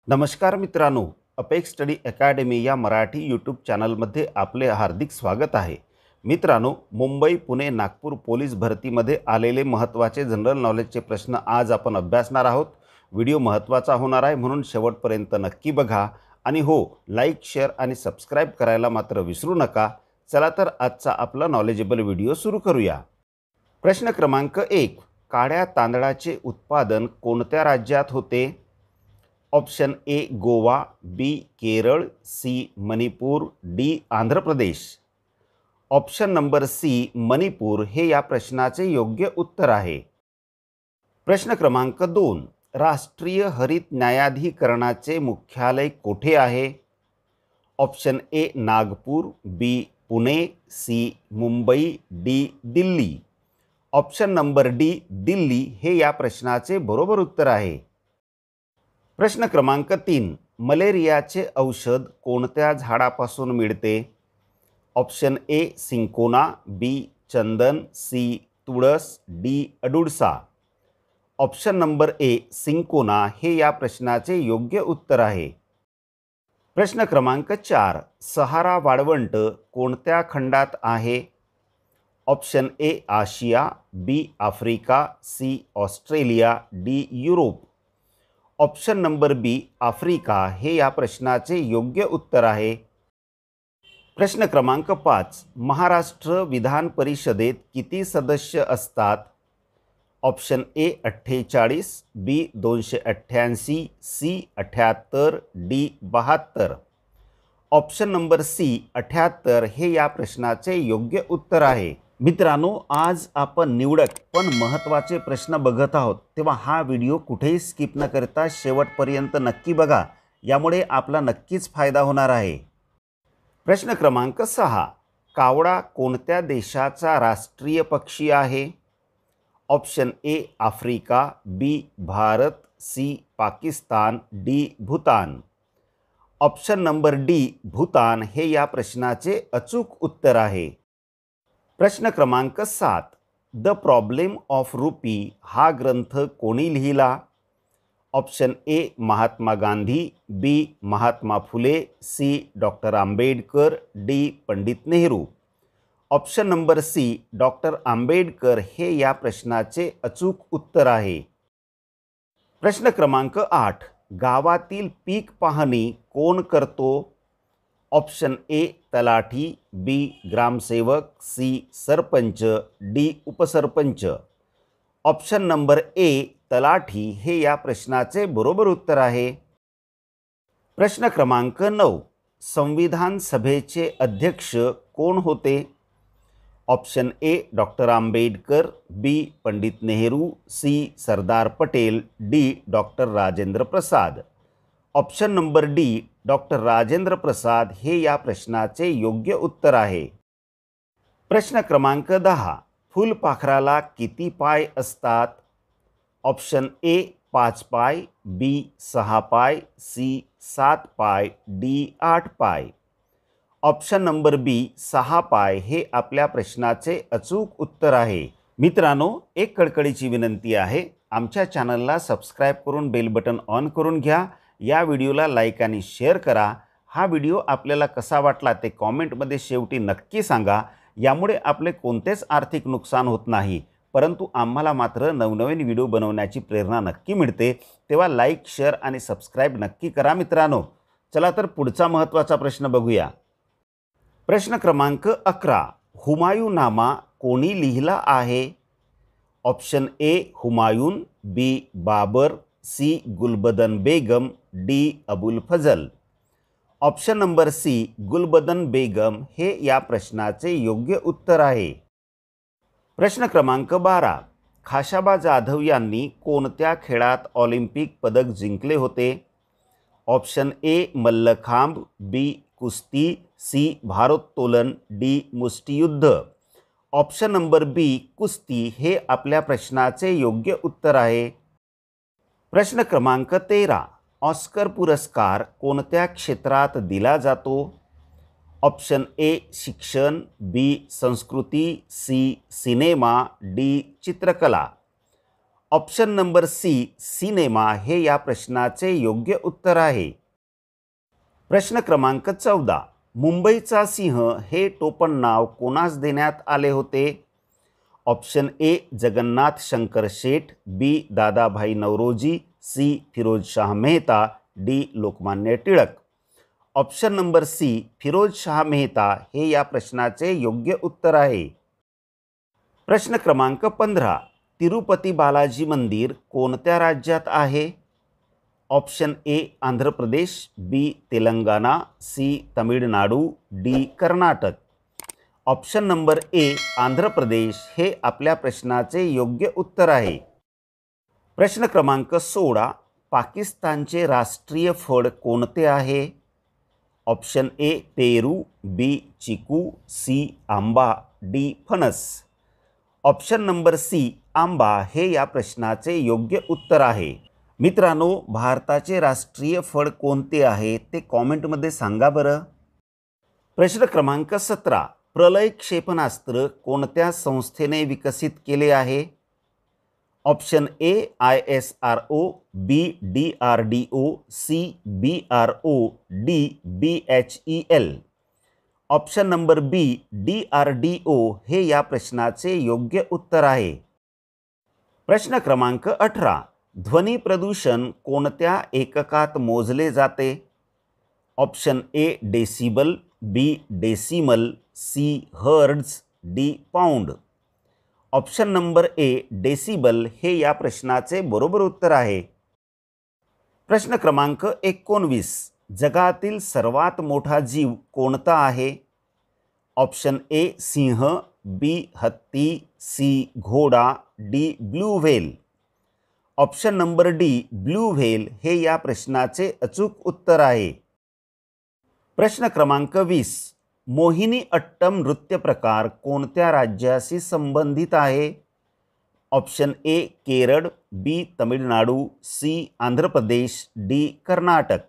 नमस्कार मित्रांनो, apex study academy या मराठी यूट्यूब चॅनलमध्ये आपले हार्दिक स्वागत आहे. मित्रांनो, मुंबई, पुणे, नागपूर पोलीस भरतीमध्ये आलेले महत्त्वाचे जनरल नॉलेजचे प्रश्न आज आपण अभ्यासणार आहोत. व्हिडिओ महत्त्वाचा होणार आहे म्हणून शेवटपर्यंत नक्की बघा आणि हो, लाईक, शेअर आणि सबस्क्राईब करायला मात्र विसरू नका. चला तर आजचा आपला नॉलेजेबल व्हिडिओ सुरू करूया. प्रश्न क्रमांक 1. काळ्या तांदळाचे उत्पादन कोणत्या राज्यात होते? Option A Goa, B Kerala, C Manipur, D Andhra Pradesh. Option number C Manipur हे या प्रश्नाचे योग्य उत्तर आहे. प्रश्न क्रमांक 2. राष्ट्रीय हरित न्यायाधिकरणाचे मुख्यालय कोठे आहे? Option A Nagpur, B Pune, C Mumbai, D Delhi. Option number D Delhi हे या प्रश्नाचे बरोबर उत्तर आहे. प्रश्न क्रमांक 3. मलेरियाचे औषध कोणत्या झाडापासून मिळते? ऑप्शन ए सिंकोना, बी चंदन, सी तुळस, डी अडुळसा. ऑप्शन नंबर ए सिंकोना हे या प्रश्नाचे योग्य उत्तर आहे. प्रश्न क्रमांक 4. सहारा वाळवंट कोणत्या खंडात आहे? ऑप्शन ए आशिया, B Africa, C Australia, D Europe. Option number B Africa हे या प्रश्नाचे योग्य उत्तर आहे. प्रश्न क्रमांक 5. महाराष्ट्र विधान परिषदेत किती सदस्य असतात? Option A 48, B 288, C 78, D 72. Option number C 78 हे या प्रश्नाचे योग्य उत्तर आहे. मित्रांनो, आज आपण निवडक पण महत्त्वाचे प्रश्न बघत आहोत, तेव्हा हा व्हिडिओ कुठेही स्किप न करता शेवटपर्यंत नक्की बघा. यामुळे आपला नक्कीच फायदा होणार आहे. प्रश्न क्रमांक 6. कावळा कोणत्या देशाचा राष्ट्रीय पक्षी आहे? Option A Africa, B Bharat, C Pakistan, D Bhutan. Option number D Bhutan हे या प्रश्नाचे अचूक उत्तर आहे. प्रश्न क्रमांक 7. द प्रॉब्लेम ऑफ रुपी हा ग्रंथ कोणी लिहिला? Option A Mahatma Gandhi, B Mahatma Phule, C doctor Ambedkar, D Pandit Nehru. Option number C doctor Ambedkar हे या प्रश्नाचे अचूक उत्तर आहे. प्रश्न क्रमांक 8. गावातील पीक पाहणी कोण करतो? ऑप्शन ए तलाठी, बी ग्रामसेवक, सी सरपंच, डी उपसरपंच. ऑप्शन नंबर ए तलाठी हे या प्रश्नाचे बरोबर उत्तर आहे. प्रश्न क्रमांक 9. संविधान सभेचे अध्यक्ष कोण होते? Option A doctor Ambedkar, B Pandit Nehru, C Sardar Patel, D doctor Rajendra Prasad. Option number D doctor Rajendra Prasad हे या प्रश्नाचे योग्य उत्तर आहे. प्रश्न क्रमांक 10. फुलपाखराला किती पाय असतात? ऑप्शन ए 5 पाय, बी 6 पाय, सी 7 पाय, डी 8 पाय. ऑप्शन नंबर बी 6 पाय हे आपल्या प्रश्नाचे अचूक उत्तर आहे. मित्रांनो, एक कळकळीची विनंती आहे, आमच्या चॅनलला सबस्क्राईब करून बेल बटन ऑन करून घ्या. या व्हिडिओला लाईक आणि शेअर करा. हा व्हिडिओ आपल्याला कसा वाटला ते कॉमेंटमध्ये शेवटी नक्की सांगा. यामुळे आपले कोणतेच आर्थिक नुकसान होत नाही, परंतु आम्हाला मात्र नवनवीन व्हिडिओ बनवण्याची प्रेरणा नक्की मिळते. तेव्हा लाईक, शेअर आणि सबस्क्राईब नक्की करा मित्रांनो. चला तर पुढचा महत्त्वाचा प्रश्न बघूया. प्रश्न क्रमांक 11. हुमायूनामा कोणी लिहिला आहे? Option A Humayun, B Babur, C Gulbadan Begum, D Abul Fazl. Option number C Gulbadan Begum हे या प्रश्नाचे योग्य उत्तर आहे. प्रश्न क्रमांक 12. खाशाबा जाधव यांनी कोणत्या खेळात ऑलिम्पिक पदक जिंकले होते? ऑप्शन ए मल्लखांब, बी कुस्ती, सी भारोत्तोलन, डी मुष्टियुद्ध. ऑप्शन नंबर बी कुस्ती हे आपल्या प्रश्नाचे योग्य उत्तर आहे. प्रश्न क्रमांक 13. ऑस्कर पुरस्कार कोणत्या क्षेत्रात दिला जातो? ऑप्शन ए शिक्षण, बी संस्कृती, सी सिनेमा, डी चित्रकला. ऑप्शन नंबर सी सिनेमा हे या प्रश्नाचे योग्य उत्तर आहे। प्रश्न क्रमांक 14, मुंबईचा सिंह हे टोपण नाव कोणास देण्यात आले होते? Option A Jagannath Shankar Sheth, B Dadabhai Naoroji, C Pherozeshah Mehta, D Lokmanya Tilak. Option number C Pherozeshah Mehta हे या प्रश्नाचे योग्य उत्तर आहे। प्रश्न क्रमांक 15, तिरुपती बालाजी मंदिर कोणत्या राज्यात आहे? Option A Andhra Pradesh, B Telangana, C Tamil Nadu, D Karnataka. Option number A Andhra Pradesh हे आपल्या प्रश्नाचे योग्य उत्तर आहे। प्रश्न क्रमांक 16, पाकिस्तानचे राष्ट्रीय फळ कोणते आहे? ऑप्शन ए पेरू, बी चिकू, सी आंबा, डी फणस। ऑप्शन नंबर सी आंबा हे या प्रश्नाचे योग्य उत्तर आहे। मित्रांनो, भारताचे राष्ट्रीय फळ कोणते आहे ते कॉमेंटमध्ये सांगा बरं। प्रश्न क्रमांक 17, प्रलय क्षेपणास्त्र कोणत्या संस्थेने विकसित केले आहे? Option A ISRO, B DRDO, C BRO, D BHEL। Option number B DRDO हे या प्रश्नाचे योग्य उत्तर आहे। प्रश्न क्रमांक 18, ध्वनी प्रदूषण कोणत्या एककात मोजले जाते? Option A decibel, B decimal, C hertz, D pound. Option number A decibel हे या प्रश्नाचे बरोबर उत्तर आहे। प्रश्न क्रमांक 19, जगातील सर्वात मोठा जीव कोणता आहे? ऑप्शन ए सिंह, बी हत्ती, सी घोडा, D blue whale. Option number D blue whale हे या प्रश्नाचे अचूक उत्तर आहे। प्रश्न क्रमांक 20, मोहिनी अट्टम नृत्य प्रकार कोणत्या राज्याशी संबंधित आहे? Option A Kerala, B Tamil Nadu, C Andhra Pradesh, D Karnataka.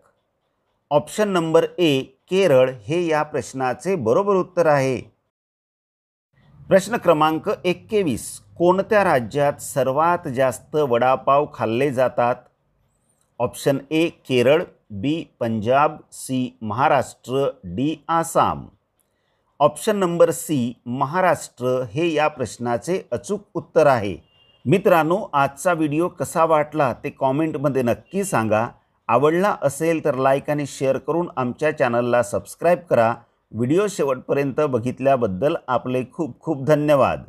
Option number A Kerala हे या प्रश्नाचे बरोबर उत्तर आहे। प्रश्न क्रमांक 21, कोणत्या राज्यात सर्वात जास्त वडापाव खाल्ले जातात? Option A Kerala, B Punjab, C Maharashtra, D Assam. Option number C Maharashtra हे या प्रश्नाचे अचूक उत्तर आहे। मित्रांनो, आजचा व्हिडिओ कसा वाटला ते कॉमेंटमध्ये नक्की सांगा। आवडला असेल तर लाईक आणि शेअर करून आमच्या चॅनलला सबस्क्राईब करा। व्हिडिओ शेवटपर्यंत बघितल्याबद्दल आपले खूप खूप धन्यवाद।